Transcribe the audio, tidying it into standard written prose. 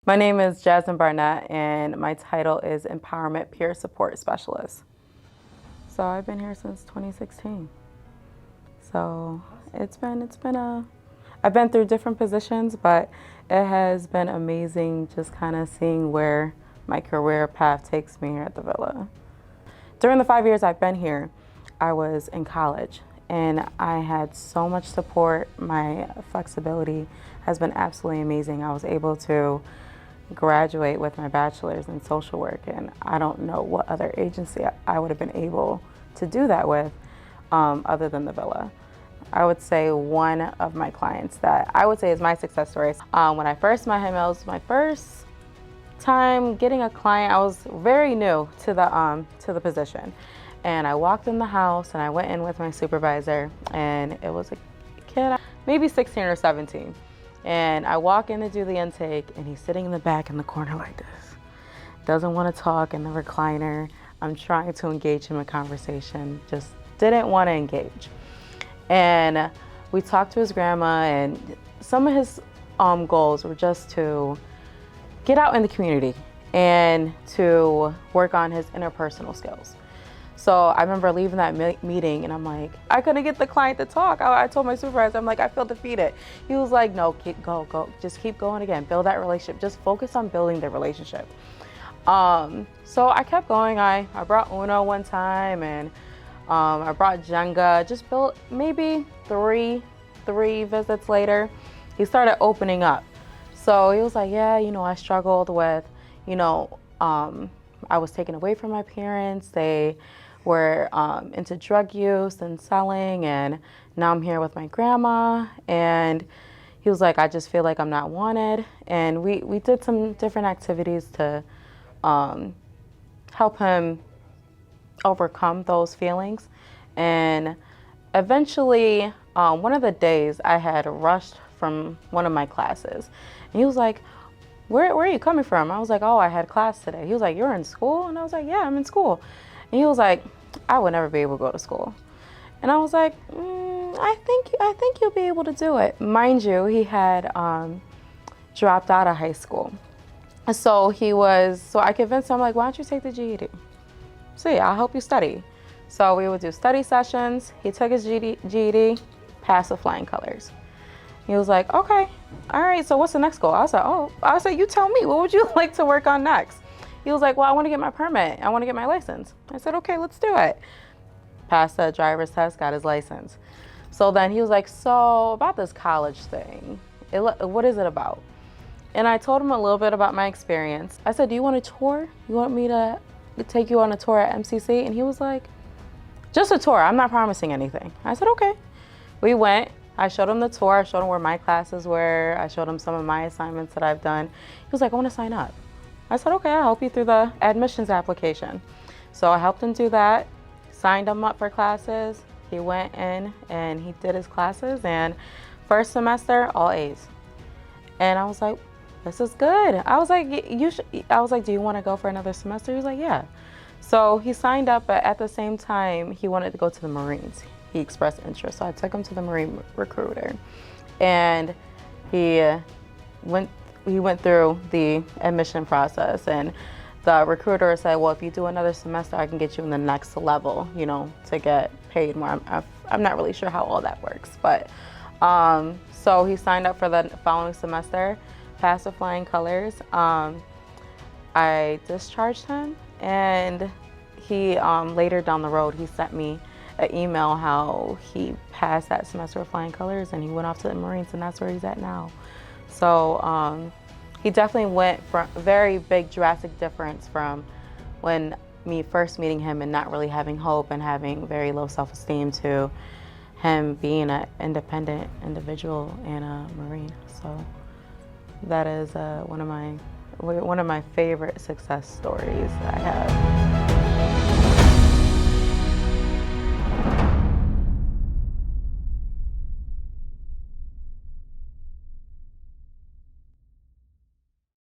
My name is Jasmine Barnett, and my title is Empowerment Peer Support Specialist. So I've been here since 2016. So I've been through different positions, but it has been amazing just kind of seeing where my career path takes me here at the Villa. During the 5 years I've been here, I was in college and I had so much support. My flexibility has been absolutely amazing. I was able to graduate with my bachelor's in social work, and I don't know what other agency I would have been able to do that with other than the Villa. I would say one of my clients that I would say is my success story. When I first met him, it was my first time getting a client. I was very new to the position, and I walked in the house and I went in with my supervisor, and it was a kid, maybe 16 or 17. And I walk in to do the intake, and he's sitting in the back in the corner like this. Doesn't want to talk in the recliner. I'm trying to engage him in conversation, just didn't want to engage. And we talked to his grandma, and some of his goals were just to get out in the community and to work on his interpersonal skills. So I remember leaving that meeting, and I'm like, I couldn't get the client to talk. I told my supervisor, I'm like, I feel defeated. He was like, no, go. Just keep going again. Build that relationship. Just focus on building the relationship. So I kept going. I brought Uno one time, and I brought Jenga. Just built maybe three visits later, he started opening up. So he was like, yeah, I struggled with, I was taken away from my parents. They were into drug use and selling, and now I'm here with my grandma. And he was like, I just feel like I'm not wanted. And we did some different activities to help him overcome those feelings. And eventually, one of the days I had rushed from one of my classes, and he was like, where are you coming from? I was like, oh, I had class today. He was like, you're in school? And I was like, yeah, I'm in school. And he was like, I would never be able to go to school. And I was like, I think you'll be able to do it. Mind you, he had dropped out of high school. So I convinced him, like, why don't you take the GED? See, I'll help you study. So we would do study sessions. He took his GED, passed with flying colors. He was like, okay, all right, so what's the next goal? I was like, you tell me, what would you like to work on next? He was like, well, I want to get my permit. I want to get my license. I said, okay, let's do it. Passed the driver's test, got his license. So then he was like, so about this college thing, what is it about? And I told him a little bit about my experience. I said, do you want a tour? You want me to take you on a tour at MCC? And he was like, just a tour, I'm not promising anything. I said, okay. We went. I showed him the tour. I showed him where my classes were. I showed him some of my assignments that I've done. He was like, I want to sign up. I said, okay, I'll help you through the admissions application. So I helped him do that, signed him up for classes. He went in and he did his classes, and first semester, all A's. And I was like, this is good. I was like, do you want to go for another semester? He was like, yeah. So he signed up, but at the same time, he wanted to go to the Marines. He expressed interest, so I took him to the Marine recruiter, and he went through the admission process, and the recruiter said, well, if you do another semester, I can get you in the next level, to get paid more. I'm not really sure how all that works, but so he signed up for the following semester, passed with flying colors. I discharged him, and he later down the road, he sent me an email how he passed that semester with flying colors, and he went off to the Marines, and that's where he's at now. So he definitely went from a very big drastic difference from when me first meeting him and not really having hope and having very low self-esteem to him being an independent individual and a Marine. So that is one of my favorite success stories I have.